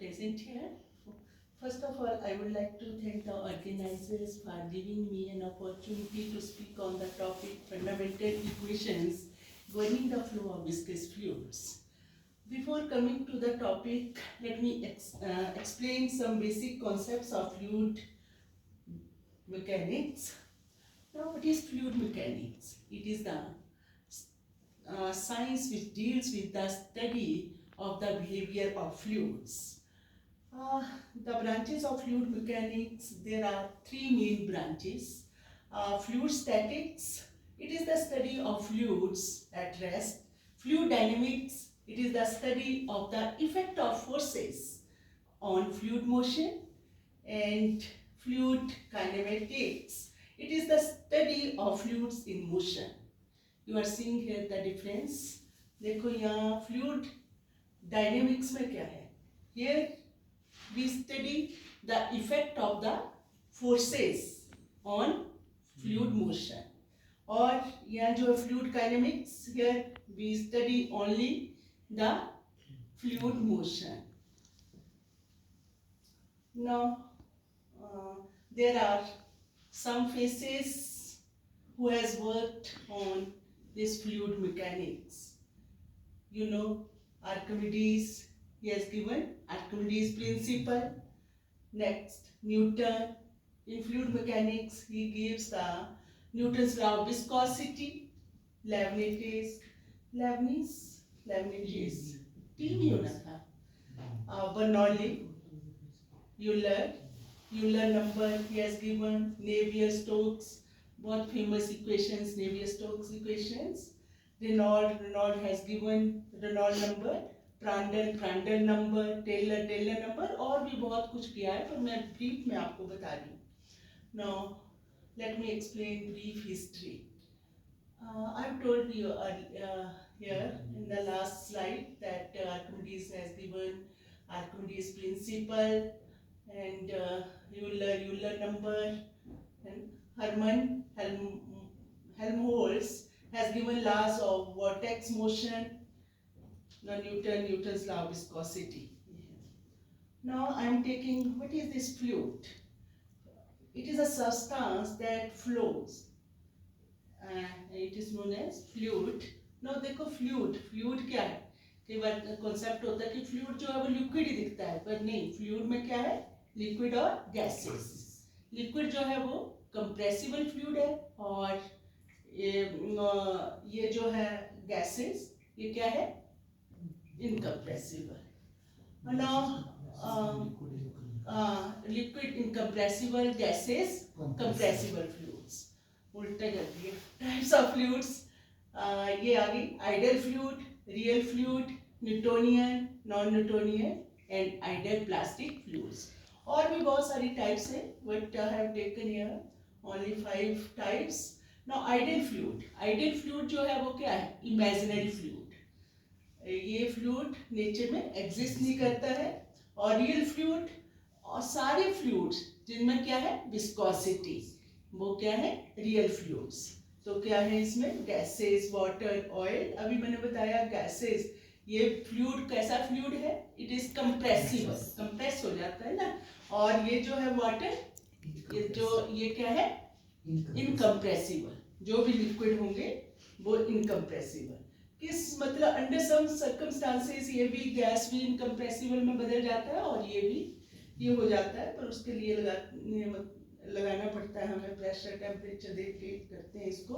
present here. First of all, I would like to thank the organizers for giving me an opportunity to speak on the topic fundamental equations governing the flow of viscous fluids. Before coming to the topic, let me explain some basic concepts of fluid mechanics. Now, what is fluid mechanics? It is the science which deals with the study of the behavior of fluids. The branches of fluid mechanics, there are three main branches. Fluid statics, it is the study of fluids at rest. Fluid dynamics, it is the study of the effect of forces on fluid motion. And fluid kinematics, it is the study of fluids in motion. You are seeing here the difference. देखो यहाँ fluid dynamics में क्या है? Here we study the effect of the forces on fluid motion. और यहाँ जो है fluid kinematics, here we study only the fluid motion. Now there are some faces who has worked on this fluid mechanics. You know Archimedes, he has given Archimedes principle. Next, Newton. In fluid mechanics, he gives the Newton's law of viscosity. Leibniz, team ही होना था. Bernoulli, Euler number he has given. Navier-Stokes, बहुत famous equations, Navier-Stokes equations. Renaud has given Renaud number. Prandtl number, Taylor number, और भी बहुत कुछ किया है, पर मैं brief में आपको बता रही हूँ. Now, let me explain brief history. I've told you here in the last slide that Archimedes has given Archimedes principle and Euler number, and Hermann Helmholtz has given laws of vortex motion. Now Newton's law of viscosity. Now I am taking, what is this fluid? It is a substance that flows. It is known as fluid. Now देखो fluid क्या है? कई बार concept होता है कि fluid जो है वो liquid ही दिखता है, पर नहीं, fluid में क्या है? Liquid और gases. Liquid जो है वो compressible fluid है, और ये जो है gases, ये क्या है? Incompressible. Now liquid incompressible, gases compressible fluids. उल्टा कर दिया. Types of fluids, ये आ गई ideal fluid, real fluid, Newtonian, non-Newtonian and ideal plastic fluids. और भी बहुत सारी types हैं, but I have taken here only 5 types. Now ideal fluid जो है वो क्या है? Imaginary fluid. ये फ्लूइड नेचर में एग्जिस्ट नहीं करता है. और रियल फ्लूइड और सारे फ्लूइड्स जिनमें क्या है? विस्कोसिटी, वो क्या है? Real fluids. तो क्या है इसमें? Gases, water, oil. अभी मैंने बताया गैसेस, ये फ्लूइड कैसा फ्लूइड है? इट इज कंप्रेसिबल, कंप्रेस हो जाता है ना. और ये जो है वाटर, ये क्या है? इनकम्प्रेसिबल. जो भी लिक्विड होंगे वो इनकम्प्रेसिबल. किस मतलब अंडर सम सर्कमस्टांसेस ये भी गैस भी इनकम्प्रेसिबल में बदल जाता है, और ये भी ये हो जाता है, पर उसके लिए लगाना पड़ता है हमें प्रेशर, टेम्परेचर देख के करते हैं इसको.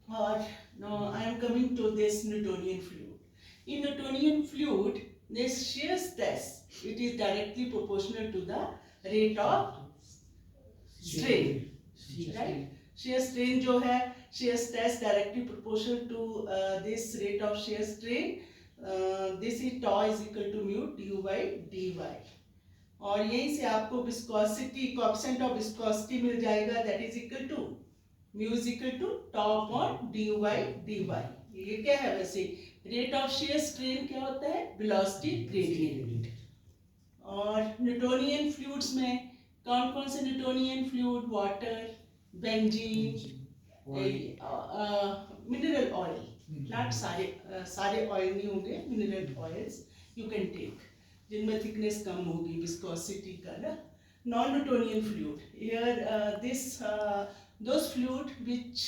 और now I am coming to this Newtonian fluid. In Newtonian fluid this shear stress, it is directly proportional to the rate of strain, right? shear strain जो है, shear stress directly proportional to this rate of shear strain. This is tau is equal to mu du by dy. और यहीं से आपको viscosity, coefficient of viscosity मिल जाएगा, that is equal to mu is equal to tau upon du by dy. ये क्या है वैसे? rate of shear strain क्या होता है? velocity gradient. और न्यूटोनियन फ्लूइड्स में कौन कौन से Newtonian fluid? Water, benzene, mineral oil. Not सारे ऑयल नहीं होंगे, mineral oils you can take. जिनमें थिकनेस कम होगी विस्कोसिटी का ना. Non-Newtonian fluid. Here, those fluid which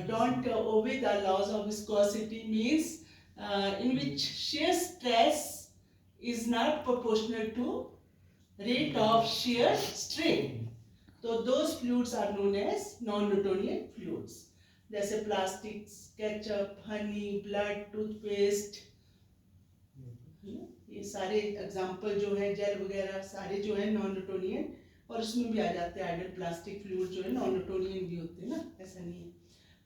don't obey the laws of viscosity means in which shear stress is not proportional to rate of shear strain. So those fluids are known as non-Newtonian fluids. जैसे plastic, ketchup, Honey, blood, toothpaste, ये सारे example जो है, jail वगैरह सारे जो है non Newtonian, और उसमें भी आ जाते हैं आइडियल प्लास्टिक फ्लूइड जो है नॉन न्यूटोनियन भी होते हैं ना, ऐसा नहीं है.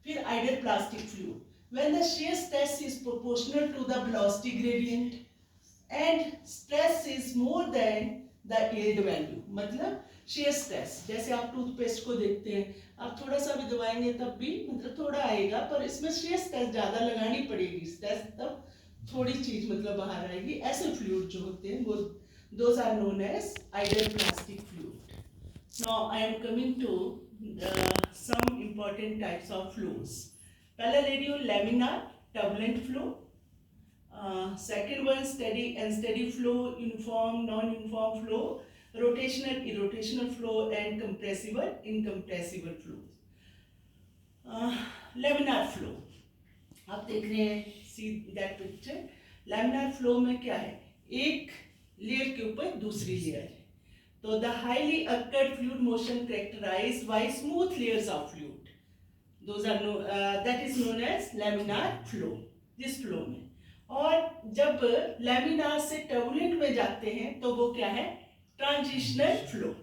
फिर ideal plastic fluid, when the shear stress is proportional to the velocity gradient and stress is more than the yield value. मतलब shear stress, जैसे आप टूथपेस्ट को देखते हैं, आप थोड़ा सा भी दबाएंगे तब भी मतलब थोड़ा आएगा, पर इसमें shear stress ज्यादा लगानी पड़ेगी, स्ट्रेस तब थोड़ी चीज मतलब बाहर आएगी. ऐसे फ्लूइड जो होते हैं वो those are known as ideal plastic fluid. Now I am coming to some important types of flows. पहला ले रही हूँ laminar turbulent flow. Second one steady unsteady flow, uniform non-uniform flow, rotational irrotational flow and compressible incompressible flows. Laminar flow आप देख रहे हैं, see that picture. Laminar flow में क्या है, एक लेयर के ऊपर दूसरी लेयर है. तो the highly ordered fluid motion characterized by smooth layers of fluid, those are that is known as laminar flow. This flow में, और जब लैमिनार से टर्बुलेंट में जाते हैं तो वो क्या है, transitional flow,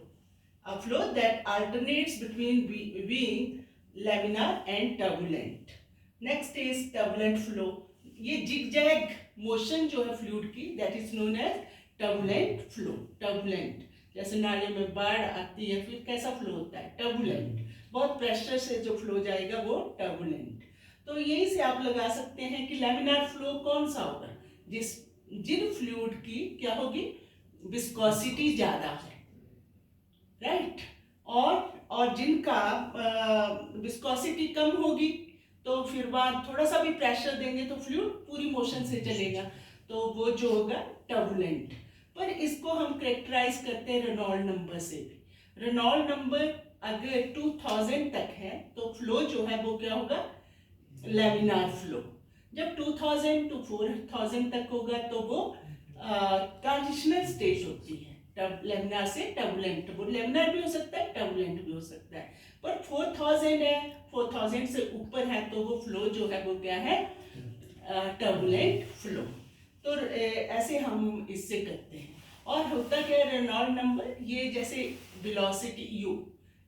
a flow that alternates between being laminar and turbulent. Next is turbulent flow. ये जिगजैग मोशन जो है फ्लूइड की, that is known as turbulent flow. Turbulent, जैसे नाले में बाढ़ आती है, फिर कैसा फ्लो होता है, टर्बुलेंट. बहुत प्रेशर से जो फ्लो जाएगा वो टर्बुलेंट. तो यही से आप लगा सकते हैं कि लैमिनार फ्लो कौन सा होगा, जिन फ्लूइड की क्या होगी, विस्कोसिटी ज्यादा है, राइट, और जिनका विस्कोसिटी कम होगी, तो फिर बाद थोड़ा सा भी प्रेशर देंगे तो फ्लूइड पूरी मोशन से चलेगा, तो वो जो होगा टर्बुलेंट. पर इसको हम कैरेक्टराइज करते हैं रेनॉल्ड नंबर से भी. रेनॉल्ड नंबर अगर 2000 तक है तो फ्लो जो है वो क्या होगा, लैमिनार फ्लो. जब 2000 टू 4000 तक होगा तो वो ट्रांजिशनल स्टेज होती है, लैमिनार से टर्बुलेंट. वो लैमिनार भी हो सकता है, टर्बुलेंट भी हो सकता है. पर 4000 है, 4000 से ऊपर है तो वो फ्लो जो है वो क्या है, टर्बुलेंट फ्लो. तो ऐसे हम इससे करते हैं. और होता क्या है रेनॉल्ड नंबर, ये जैसे velocity u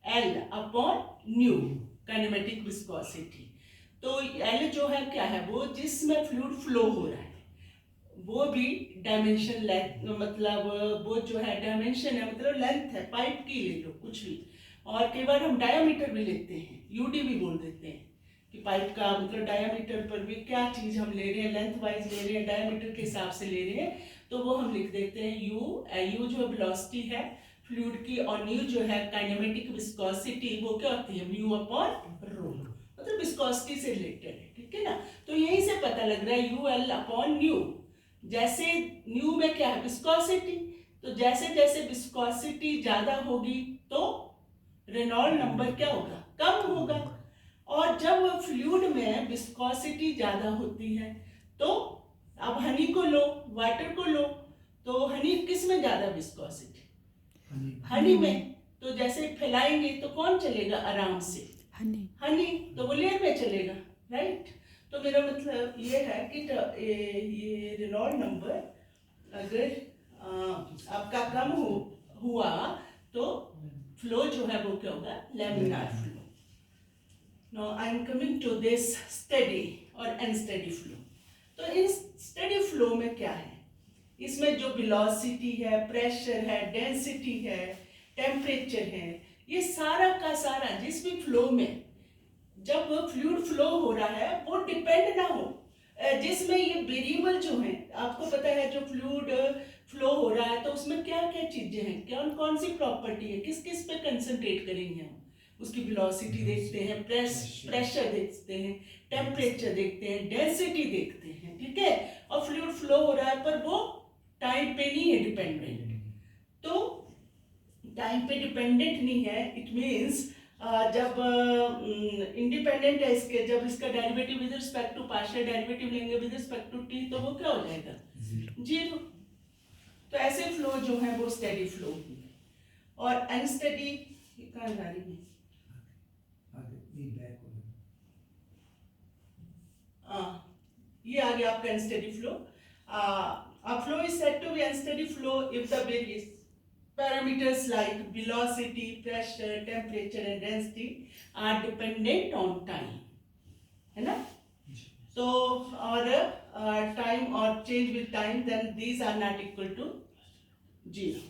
L upon new kinematic viscosity. तो L जो है क्या है, वो जिसमें फ्लूइड फ्लो हो रहा है, वो भी डायमेंशन लेंथ, मतलब वो जो है डायमेंशन है, मतलब लेंथ है, पाइप की ले लो कुछ भी. और कई बार हम डायामीटर भी लेते हैं, यूडी भी बोल देते हैं कि पाइप का मतलब डायामीटर पर भी क्या चीज हम ले रहे हैं, लेंथ वाइज ले रहे हैं, डायामीटर के हिसाब से ले रहे हैं, तो वो हम लिख देते हैं यू जो वेलोसिटी है फ्लूइड की, और न्यू जो है काइनेमेटिक विस्कोसिटी, वो क्या होती है, म्यू अपॉन रो, मतलब विस्कोसिटी से रिलेटेड है, ठीक है ना. तो यहीं से पता लग रहा है यू एल अपॉन न्यू. जैसे न्यू में क्या है, विस्कोसिटी, तो जैसे जैसे विस्कोसिटी ज्यादा होगी तो रेनॉल्ड नंबर क्या होगा, कम होगा. और जब फ्लूइड में विस्कोसिटी ज्यादा होती है तो अब हनी को लो, वाटर को लो, तो हनी किस में ज्यादा विस्कोसिटी, हनी में. तो जैसे फैलाएंगे तो कौन चलेगा आराम से, हनी, तो वो लेयर में चलेगा, राइट. तो मेरा मतलब ये है कि ये रेनॉल्ड नंबर अगर आपका कम हुआ तो फ्लो जो है वो क्या होगा, laminar flow. Now I am coming to this steady और अनस्टेडी फ्लो. तो इन स्टेडी फ्लो में क्या है, इसमें जो वेलोसिटी है, प्रेशर है, डेंसिटी है, टेम्परेचर है, ये सारा का सारा जिस भी फ्लो में जब फ्लूइड फ्लो हो रहा है वो डिपेंड ना हो, जिसमें ये वेरिएबल जो है, आपको पता है जो फ्लूइड फ्लो हो रहा है तो उसमें क्या क्या चीजें हैं, कौन सी प्रॉपर्टी है, किस किस पे कंसंट्रेट करेंगे हम. उसकी वेलोसिटी देखते हैं, प्रेशर देखते हैं, टेम्परेचर देखते हैं, डेंसिटी देखते हैं, ठीक है. और फ्लूइड फ्लो हो रहा है पर वो टाइम पे नहीं है डिपेंडेंट। तो टाइम पे डिपेंडेंट नहीं है, इट मीन्स जब इंडिपेंडेंट है इसके, जब इसका derivative with respect to partial derivative लेंगे विद रिस्पेक्ट टू टी, तो वो क्या हो जाएगा? जीरो। तो ऐसे फ्लो जो है वो स्टेडी फ्लो है। और अनस्टेडी कहाँ जा रही है? ये आ गया आपका unsteady flow. A flow is said to be unsteady flow if the various parameters like velocity, pressure, temperature and density are dependent on time, है ना? So or time or change with time, then these are not equal to zero.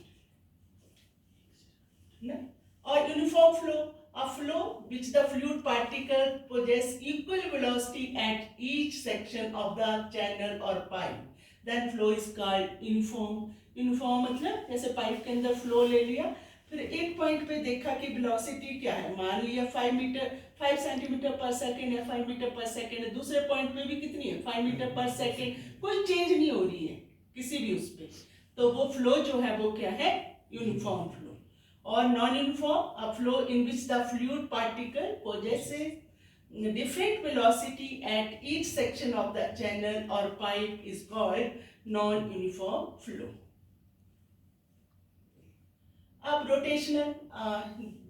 ना? Or uniform flow, a flow which the fluid particle possess equal velocity at each section of the channel or pipe, then flow is called uniform. Uniform मतलब जैसे pipe के अंदर flow ले लिया, फिर एक point पे देखा कि वेलोसिटी क्या है, मान लिया 5 सेंटीमीटर पर सेकेंड या 5 मीटर पर सेकेंड, दूसरे पॉइंट पे भी कितनी है 5 मीटर पर सेकेंड, कोई चेंज नहीं हो रही है किसी भी उस पे, तो वो फ्लो जो है वो क्या है? Uniform flow. और non uniform, a flow in which the fluid particle possesses different velocity at each section of the channel or pipe is called non-uniform flow. अब रोटेशनल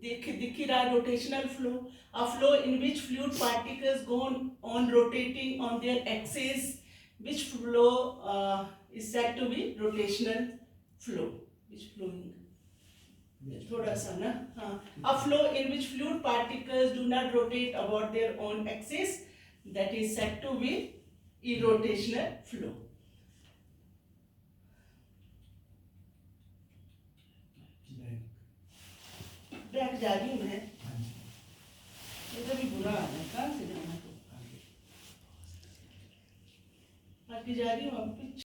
दिख ही रहा rotational flow, a flow in which fluid particles go on rotating on their axis, which flow is said to be rotational flow. Which flowing थोड़ा सा ना, हाँ, a flow in which fluid particles do not rotate about their own axis, that is said to be irrotational flow. Back जा रही हूँ मैं, इधर भी बुरा आ रहा है, कहाँ से जाना? तो आगे जा रही हूँ अब।